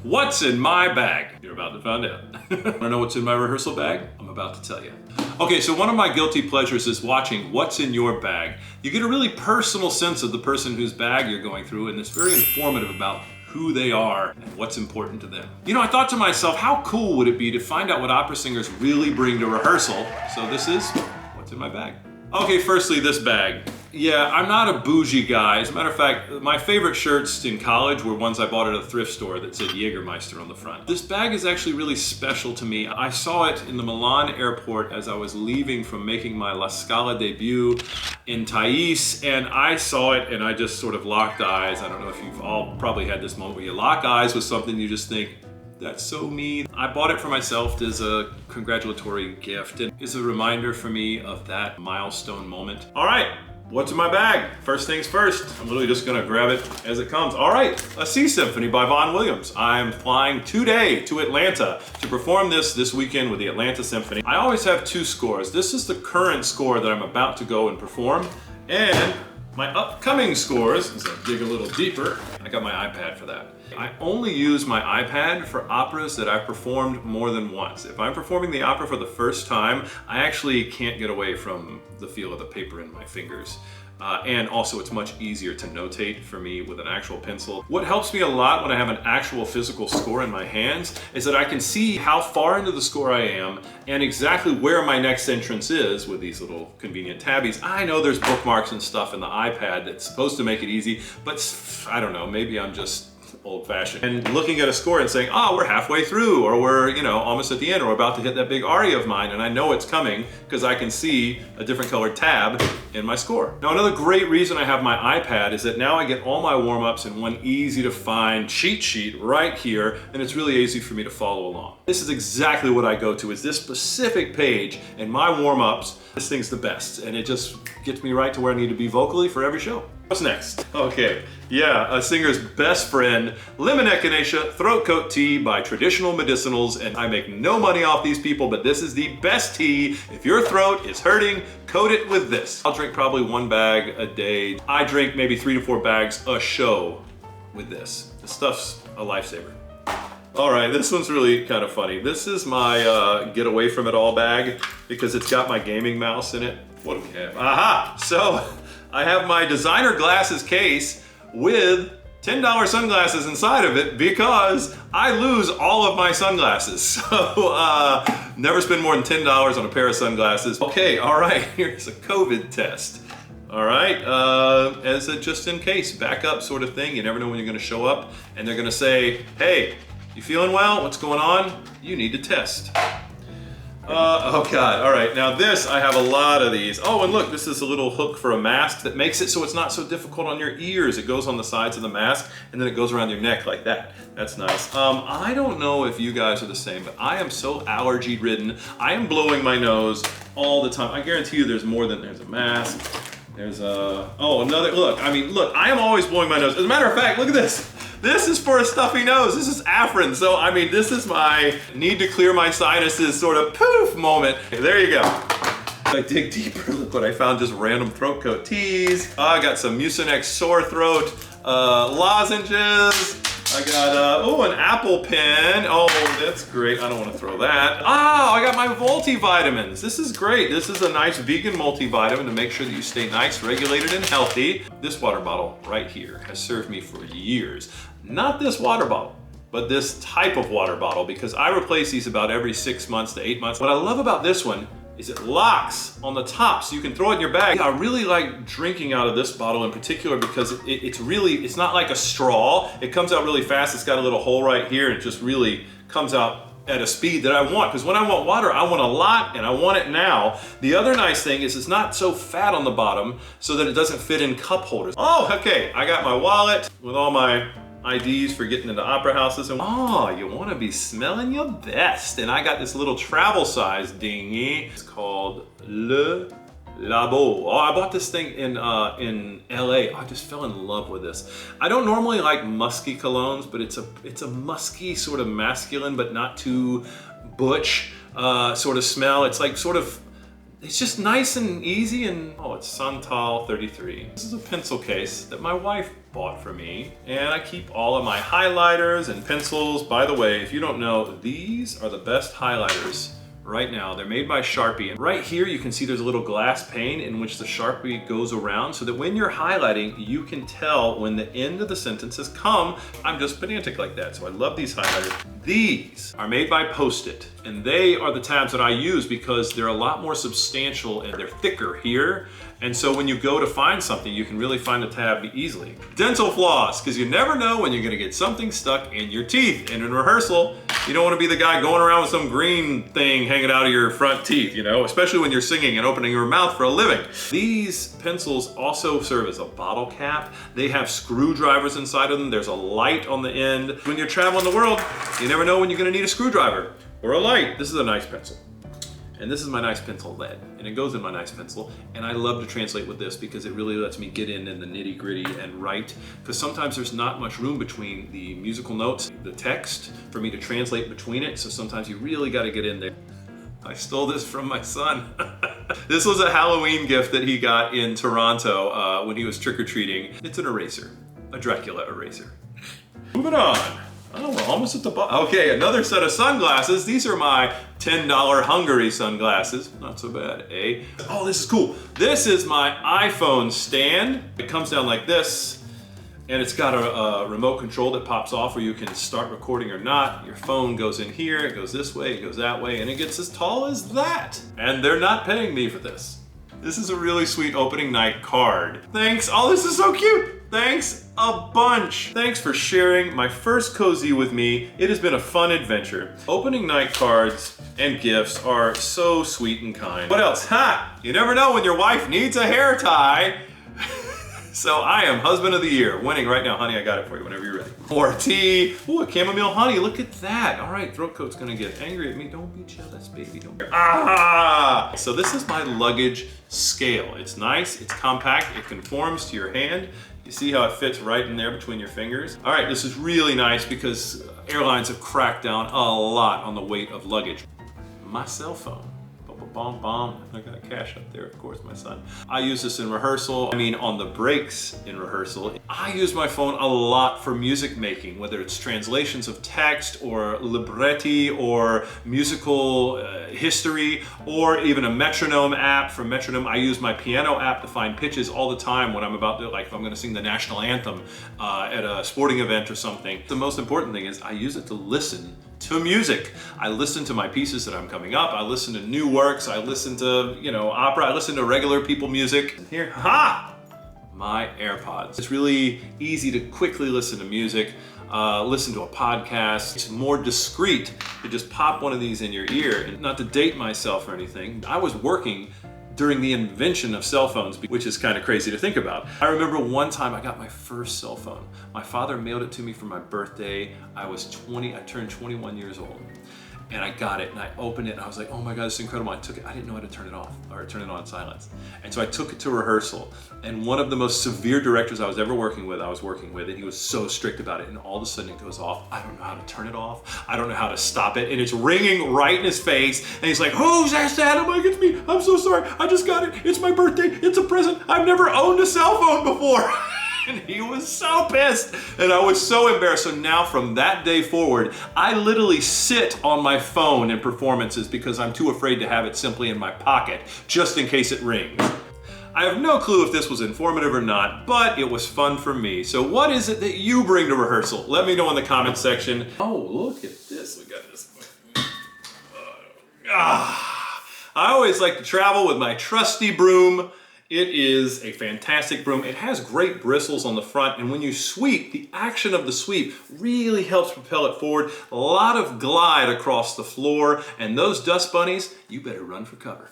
What's in my bag? You're about to find out. Wanna know what's in my rehearsal bag? I'm about to tell you. Okay, so one of my guilty pleasures is watching what's in your bag. You get a really personal sense of the person whose bag you're going through, and it's very informative about who they are and what's important to them. You know, I thought to myself, how cool would it be to find out what opera singers really bring to rehearsal? So this is what's in my bag. Okay, firstly, this bag. Yeah, I'm not a bougie guy. As a matter of fact, my favorite shirts in college were ones I bought at a thrift store that said Jägermeister on the front. This bag is actually really special to me. I saw it in the Milan airport as I was leaving from making my La Scala debut in Thais, and I saw it and I just sort of locked eyes. I don't know if you've all probably had this moment where you lock eyes with something you just think, that's so me. I bought it for myself as a congratulatory gift and is a reminder for me of that milestone moment. All right. What's in my bag? First things first, I'm literally just gonna grab it as it comes. All right, a Sea Symphony by Vaughan Williams. I'm flying today to Atlanta to perform this weekend with the Atlanta Symphony. I always have two scores. This is the current score that I'm about to go and perform, and my upcoming scores, as I dig a little deeper, I got my iPad for that. I only use my iPad for operas that I've performed more than once. If I'm performing the opera for the first time, I actually can't get away from the feel of the paper in my fingers. And also it's much easier to notate for me with an actual pencil. What helps me a lot when I have an actual physical score in my hands is that I can see how far into the score I am and exactly where my next entrance is with these little convenient tabbies. I know there's bookmarks and stuff in the iPad that's supposed to make it easy, but I don't know, maybe I'm just old-fashioned. And looking at a score and saying, oh, we're halfway through, or we're, almost at the end, or we're about to hit that big aria of mine, and I know it's coming because I can see a different colored tab in my score. Now, another great reason I have my iPad is that now I get all my warm-ups in one easy-to-find cheat sheet right here, and it's really easy for me to follow along. This is exactly what I go to, is this specific page, and my warm-ups, this thing's the best, and it just gets me right to where I need to be vocally for every show. What's next? Okay, yeah, a singer's best friend, lemon echinacea throat coat tea by Traditional Medicinals, and I make no money off these people, but this is the best tea. If your throat is hurting, coat it with this. I'll drink probably one bag a day. I drink maybe 3 to 4 bags a show with this. This stuff's a lifesaver. All right, this one's really kind of funny. This is my get away from it all bag because it's got my gaming mouse in it. What do we have? Aha! So I have my designer glasses case with $10 sunglasses inside of it because I lose all of my sunglasses. So never spend more than $10 on a pair of sunglasses. Okay, all right, here's a COVID test. All right, as a just in case backup sort of thing. You never know when you're gonna show up and they're gonna say, hey, you feeling well? What's going on? You need to test. Oh God, all right. Now this, I have a lot of these. Oh, and look, this is a little hook for a mask that makes it so it's not so difficult on your ears. It goes on the sides of the mask and then it goes around your neck like that. That's nice. I don't know if you guys are the same, but I am so allergy ridden. I am blowing my nose all the time. I guarantee you there's more than, there's a mask. There's a, oh, another, look, I am always blowing my nose. As a matter of fact, look at this. This is for a stuffy nose. This is Afrin. So, this is my need to clear my sinuses sort of poof moment. Okay, there you go. I dig deeper. Look what I found, just random throat coat teas. I got some Mucinex sore throat lozenges. I got, an apple pen. Oh, that's great. I don't want to throw that. Oh, I got my multivitamins. This is great. This is a nice vegan multivitamin to make sure that you stay nice, regulated, and healthy. This water bottle right here has served me for years. Not this water bottle, but this type of water bottle, because I replace these about every 6 months to 8 months. What I love about this one is it locks on the top so you can throw it in your bag. I really like drinking out of this bottle in particular because it's not like a straw. It comes out really fast. It's got a little hole right here and it just really comes out at a speed that I want. Because when I want water, I want a lot and I want it now. The other nice thing is it's not so fat on the bottom so that it doesn't fit in cup holders. Oh, okay, I got my wallet with all my IDs for getting into opera houses, and oh, you want to be smelling your best. And I got this little travel size dinghy. It's called Le Labo. Oh, I bought this thing in LA. I just fell in love with this. I don't normally like musky colognes, but it's a musky sort of masculine, but not too butch sort of smell. It's like sort of, it's just nice and easy, and oh, it's Santal 33. This is a pencil case that my wife bought for me. And I keep all of my highlighters and pencils. By the way, if you don't know, these are the best highlighters right now. They're made by Sharpie. And right here, you can see there's a little glass pane in which the Sharpie goes around so that when you're highlighting, you can tell when the end of the sentence has come. I'm just pedantic like that, so I love these highlighters. These are made by Post-it, and they are the tabs that I use because they're a lot more substantial and they're thicker here. And so when you go to find something, you can really find the tab easily. Dental floss, because you never know when you're gonna get something stuck in your teeth. And in rehearsal, you don't wanna be the guy going around with some green thing hanging out of your front teeth, you know, especially when you're singing and opening your mouth for a living. These pencils also serve as a bottle cap. They have screwdrivers inside of them. There's a light on the end. When you're traveling the world, you never know when you're gonna need a screwdriver or a light. This is a nice pencil. And this is my nice pencil lead, and it goes in my nice pencil. And I love to translate with this because it really lets me get in the nitty gritty and write. Because sometimes there's not much room between the musical notes, the text, for me to translate between it. So sometimes you really got to get in there. I stole this from my son. This was a Halloween gift that he got in Toronto when he was trick-or-treating. It's an eraser, a Dracula eraser. Moving on. Oh, we're almost at the bottom. Okay, another set of sunglasses. These are my $10 Hungary sunglasses. Not so bad, eh? Oh, this is cool. This is my iPhone stand. It comes down like this, and it's got a remote control that pops off where you can start recording or not. Your phone goes in here, it goes this way, it goes that way, and it gets as tall as that. And they're not paying me for this. This is a really sweet opening night card. Thanks. Oh, this is so cute. Thanks a bunch. Thanks for sharing my first cozy with me. It has been a fun adventure. Opening night cards and gifts are so sweet and kind. What else? Ha! You never know when your wife needs a hair tie. So I am husband of the year, winning right now. Honey, I got it for you whenever you're ready. More tea. Ooh, a chamomile honey, look at that. All right, throat coat's gonna get angry at me. Don't be jealous, baby, don't. Ah! So this is my luggage scale. It's nice, it's compact, it conforms to your hand. You see how it fits right in there between your fingers? All right, this is really nice because airlines have cracked down a lot on the weight of luggage. My cell phone. Bom. I got cash up there, of course, my son. I use this in rehearsal. I mean, on the breaks in rehearsal. I use my phone a lot for music making, whether it's translations of text or libretti or musical history, or even a metronome app for metronome. I use my piano app to find pitches all the time when I'm about to, like, if I'm gonna sing the national anthem at a sporting event or something. The most important thing is I use it to listen to music. I listen to my pieces that I'm coming up. I listen to new works. I listen to, you know, opera. I listen to regular people music. Here, ha! My AirPods. It's really easy to quickly listen to music, listen to a podcast. It's more discreet to just pop one of these in your ear. And not to date myself or anything, I was working during the invention of cell phones, which is kind of crazy to think about. I remember one time I got my first cell phone. My father mailed it to me for my birthday. I turned 21 years old. And I got it and I opened it and I was like, oh my God, it's incredible. I took it, I didn't know how to turn it off or turn it on silence. And so I took it to rehearsal, and one of the most severe directors I was working with, and he was so strict about it. And all of a sudden it goes off. I don't know how to turn it off. I don't know how to stop it. And it's ringing right in his face. And he's like, who's that? I'm like, it's me. I'm so sorry. I just got it. It's my birthday. It's a present. I've never owned a cell phone before. And he was so pissed, and I was so embarrassed. So now from that day forward, I literally sit on my phone in performances because I'm too afraid to have it simply in my pocket, just in case it rings. I have no clue if this was informative or not, but it was fun for me. So what is it that you bring to rehearsal? Let me know in the comments section. Oh, look at this, we got this. I always like to travel with my trusty broom. It is a fantastic broom. It has great bristles on the front, and when you sweep, the action of the sweep really helps propel it forward. A lot of glide across the floor, and those dust bunnies, you better run for cover.